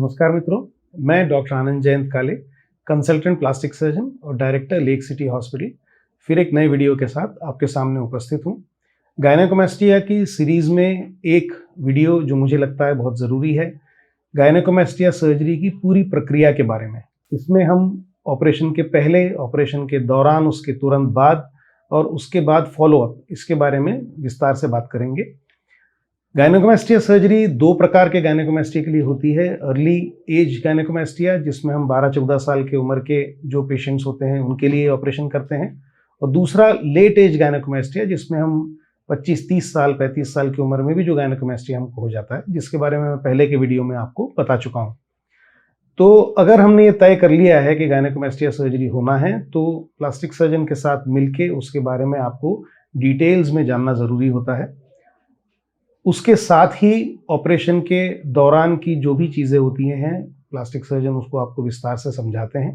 नमस्कार मित्रों, मैं डॉक्टर आनंद जयंत काले, कंसल्टेंट प्लास्टिक सर्जन और डायरेक्टर लेक सिटी हॉस्पिटल, फिर एक नए वीडियो के साथ आपके सामने उपस्थित हूँ। गायनेकोमास्टिया की सीरीज़ में एक वीडियो जो मुझे लगता है बहुत ज़रूरी है, गायनेकोमास्टिया सर्जरी की पूरी प्रक्रिया के बारे में। इसमें हम ऑपरेशन के पहले, ऑपरेशन के दौरान, उसके तुरंत बाद और उसके बाद फॉलोअप, इसके बारे में विस्तार से बात करेंगे। गायनेकोमास्टिया सर्जरी दो प्रकार के गायनेकोमास्टिया के लिए होती है। अर्ली एज गायनेकोमास्टिया, जिसमें हम 12-14 साल की उम्र के जो पेशेंट्स होते हैं उनके लिए ऑपरेशन करते हैं, और दूसरा लेट एज गायनेकोमास्टिया, जिसमें हम 25-30 साल, 35 साल की उम्र में भी जो गायनेकोमास्टिया हमको हो जाता है, जिसके बारे में मैं पहले के वीडियो में आपको बता चुका हूँ। तो अगर हमने ये तय कर लिया है कि गायनेकोमास्टिया सर्जरी होना है, तो प्लास्टिक सर्जन के साथ मिलके उसके बारे में आपको डिटेल्स में जानना ज़रूरी होता है। उसके साथ ही ऑपरेशन के दौरान की जो भी चीज़ें होती हैं, प्लास्टिक सर्जन उसको आपको विस्तार से समझाते हैं।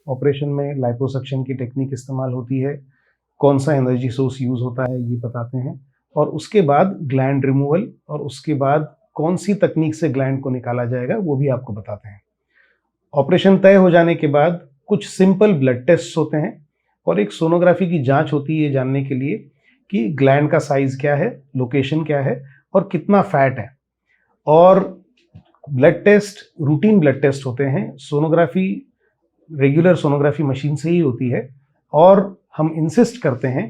ऑपरेशन में लाइपोसक्शन की टेक्निक इस्तेमाल होती है, कौन सा एनर्जी सोर्स यूज़ होता है ये बताते हैं, और उसके बाद ग्लैंड रिमूवल और उसके बाद कौन सी तकनीक से ग्लैंड को निकाला जाएगा वो भी आपको बताते हैं। ऑपरेशन तय हो जाने के बाद कुछ सिंपल ब्लड टेस्ट होते हैं और एक सोनोग्राफी की जांच होती है ये जानने के लिए कि ग्लैंड का साइज़ क्या है, लोकेशन क्या है और कितना फैट है। और blood test routine blood test होते हैं। सोनोग्राफी रेगुलर सोनोग्राफी मशीन से ही होती है, और हम इंसिस्ट करते हैं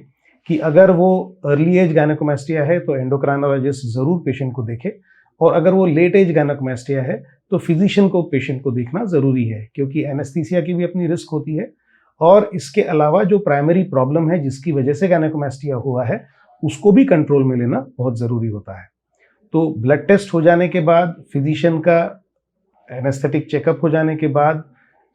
कि अगर वो अर्ली एज गायनेकोमास्टिया है तो एंडोक्राइनोलॉजिस्ट ज़रूर पेशेंट को देखे, और अगर वो लेट एज गायनेकोमास्टिया है तो फिजिशियन को पेशेंट को देखना ज़रूरी है, क्योंकि एनेस्थीसिया की भी अपनी रिस्क होती है। और इसके अलावा जो प्राइमरी प्रॉब्लम है जिसकी वजह से गायनेकोमास्टिया हुआ है, उसको भी कंट्रोल में लेना बहुत ज़रूरी होता है। तो ब्लड टेस्ट हो जाने के बाद, फिजिशियन का एनेस्थेटिक चेकअप हो जाने के बाद,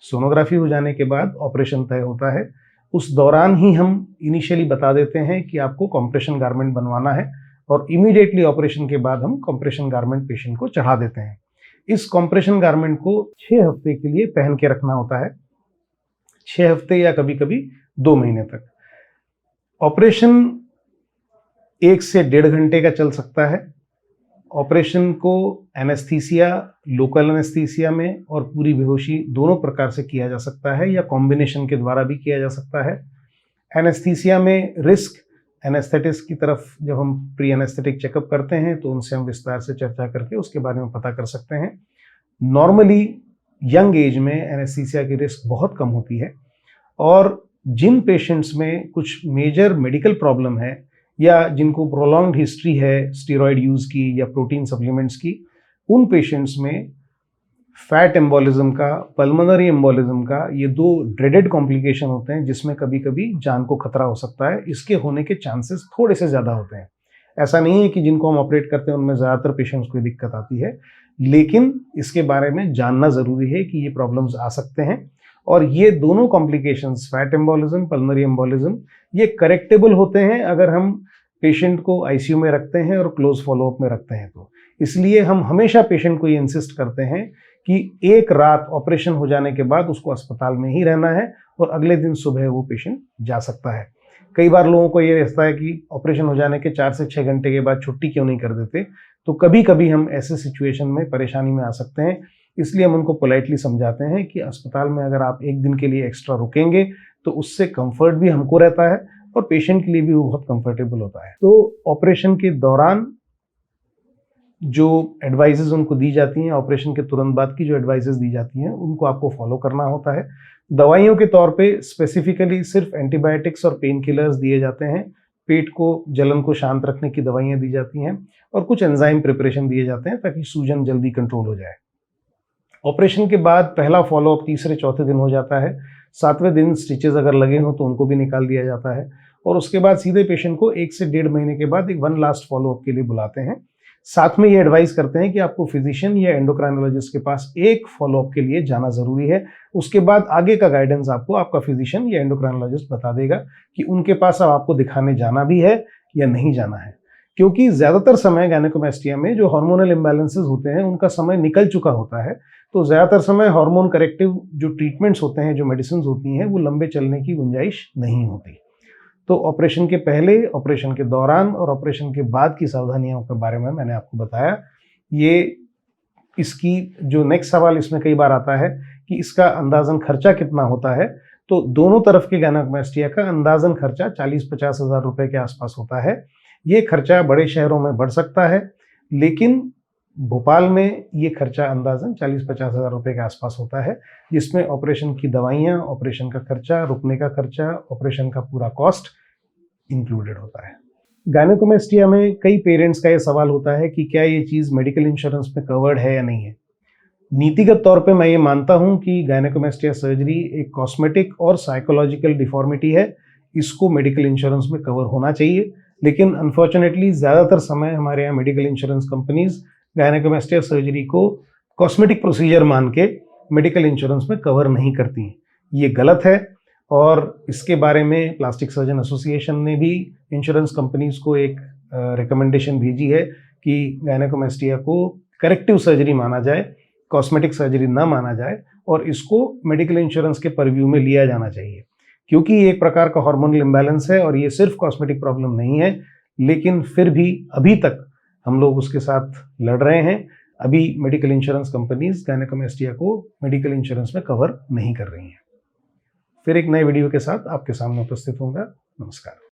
सोनोग्राफी हो जाने के बाद ऑपरेशन तय होता है। उस दौरान ही हम इनिशियली बता देते हैं कि आपको कॉम्प्रेशन गारमेंट बनवाना है, और इमीडिएटली ऑपरेशन के बाद हम कॉम्प्रेशन गारमेंट पेशेंट को चढ़ा देते हैं। इस कॉम्प्रेशन गारमेंट को 6 हफ्ते के लिए पहन के रखना होता है, 6 हफ्ते या कभी कभी 2 महीने तक। ऑपरेशन 1 से 1.5 घंटे का चल सकता है। ऑपरेशन को एनेस्थीसिया, लोकल एनेस्थीसिया में और पूरी बेहोशी दोनों प्रकार से किया जा सकता है, या कॉम्बिनेशन के द्वारा भी किया जा सकता है। एनेस्थीसिया में रिस्क एनेस्थेटिस्ट की तरफ जब हम प्री एनेस्थेटिक चेकअप करते हैं तो उनसे हम विस्तार से चर्चा करके उसके बारे में पता कर सकते हैं। नॉर्मली यंग एज में एनेस्थीसिया की रिस्क बहुत कम होती है, और जिन पेशेंट्स में कुछ मेजर मेडिकल प्रॉब्लम है या जिनको प्रोलॉन्ग्ड हिस्ट्री है स्टेरॉयड यूज़ की या प्रोटीन सप्लीमेंट्स की, उन पेशेंट्स में फैट एम्बोलिज्म का, पल्मोनरी एम्बोलिज्म का, ये 2 ड्रेडेड कॉम्प्लिकेशन होते हैं जिसमें कभी कभी जान को खतरा हो सकता है। इसके होने के चांसेस थोड़े से ज़्यादा होते हैं। ऐसा नहीं है कि जिनको हम ऑपरेट करते हैं उनमें ज़्यादातर पेशेंट्स को दिक्कत आती है, लेकिन इसके बारे में जानना ज़रूरी है कि ये प्रॉब्लम्स आ सकते हैं। और ये दोनों complications, fat embolism, pulmonary embolism, ये करेक्टेबल होते हैं अगर हम पेशेंट को आईसीयू में रखते हैं और क्लोज फॉलोअप में रखते हैं तो। इसलिए हम हमेशा पेशेंट को ये इंसिस्ट करते हैं कि एक रात ऑपरेशन हो जाने के बाद उसको अस्पताल में ही रहना है, और अगले दिन सुबह वो पेशेंट जा सकता है। कई बार लोगों को ये रहता है कि ऑपरेशन हो जाने के 4 से 6 घंटे के बाद छुट्टी क्यों नहीं कर देते, तो कभी कभी हम ऐसे सिचुएशन में परेशानी में आ सकते हैं। इसलिए हम उनको पोलाइटली समझाते हैं कि अस्पताल में अगर आप एक दिन के लिए एक्स्ट्रा रुकेंगे तो उससे कंफर्ट भी हमको रहता है और पेशेंट के लिए भी वो बहुत कंफर्टेबल होता है। तो ऑपरेशन के दौरान जो एडवाइजेज उनको दी जाती हैं, ऑपरेशन के तुरंत बाद की जो एडवाइजेज दी जाती हैं, उनको आपको फॉलो करना होता है। दवाइयों के तौर पे स्पेसिफिकली सिर्फ एंटीबायोटिक्स और पेन किलर्स दिए जाते हैं। पेट को, जलन को शांत रखने की दवाइयाँ दी जाती हैं, और कुछ एंजाइम प्रिपरेशन दिए जाते हैं ताकि सूजन जल्दी कंट्रोल हो जाए। ऑपरेशन के बाद पहला फॉलोअप 3-4 दिन हो जाता है। 7वें दिन स्टिचेस अगर लगे हों तो उनको भी निकाल दिया जाता है, और उसके बाद सीधे पेशेंट को 1 से 1.5 महीने के बाद एक 1 लास्ट फॉलोअप के लिए बुलाते हैं। साथ में ये एडवाइस करते हैं कि आपको फिजिशियन या एंडोक्राइनोलॉजिस्ट के पास एक फॉलोअप के लिए जाना ज़रूरी है। उसके बाद आगे का गाइडेंस आपको आपका फिजिशियन या एंडोक्राइनोलॉजिस्ट बता देगा कि उनके पास अब आपको दिखाने जाना भी है या नहीं जाना है। क्योंकि ज़्यादातर समय गायनेकोमास्टिया में जो हार्मोनल इम्बैलेंसेस होते हैं उनका समय निकल चुका होता है, तो ज़्यादातर समय हार्मोन करेक्टिव जो ट्रीटमेंट्स होते हैं, जो मेडिसिन होती हैं, वो लंबे चलने की गुंजाइश नहीं होती। तो ऑपरेशन के पहले, ऑपरेशन के दौरान और ऑपरेशन के बाद की सावधानियों के बारे में मैंने आपको बताया। ये इसकी जो नेक्स्ट सवाल इसमें कई बार आता है कि इसका अंदाजन खर्चा कितना होता है, तो दोनों तरफ के गायनेकोमास्टिया का अंदाजन खर्चा 40-50 हज़ार रुपए के आसपास होता है। ये खर्चा बड़े शहरों में बढ़ सकता है, लेकिन भोपाल में ये खर्चा अंदाजन 40-50 हज़ार रुपए के आसपास होता है, जिसमें ऑपरेशन की दवाइयाँ, ऑपरेशन का खर्चा, रुकने का खर्चा, ऑपरेशन का पूरा कॉस्ट इंक्लूडेड होता है। गायनेकोमास्टिया में कई पेरेंट्स का ये सवाल होता है कि क्या ये चीज़ मेडिकल इंश्योरेंस में कवर्ड है या नहीं है। नीतिगत तौर पे मैं ये मानता हूँ कि गायनेकोमास्टिया सर्जरी एक कॉस्मेटिक और साइकोलॉजिकल डिफॉर्मिटी है, इसको मेडिकल इंश्योरेंस में कवर होना चाहिए, लेकिन अनफॉर्चुनेटली ज़्यादातर समय हमारे यहाँ मेडिकल इंश्योरेंस कंपनीज गायनेकोमास्टिया सर्जरी को कॉस्मेटिक प्रोसीजर मान के मेडिकल इंश्योरेंस में कवर नहीं करती हैं। ये गलत है और इसके बारे में प्लास्टिक सर्जन एसोसिएशन ने भी इंश्योरेंस कंपनीज को एक रिकमेंडेशन भेजी है कि गायनेकोमास्टिया को करेक्टिव सर्जरी माना जाए, कॉस्मेटिक सर्जरी ना माना जाए और इसको मेडिकल इंश्योरेंस के परव्यू में लिया जाना चाहिए, क्योंकि ये एक प्रकार का हार्मोनल इम्बैलेंस है और ये सिर्फ कॉस्मेटिक प्रॉब्लम नहीं है, लेकिन फिर भी अभी तक हम लोग उसके साथ लड़ रहे हैं। अभी मेडिकल इंश्योरेंस कंपनीज गायनेकोमास्टिया को मेडिकल इंश्योरेंस में कवर नहीं कर रही हैं। फिर एक नए वीडियो के साथ आपके सामने उपस्थित होऊंगा। नमस्कार।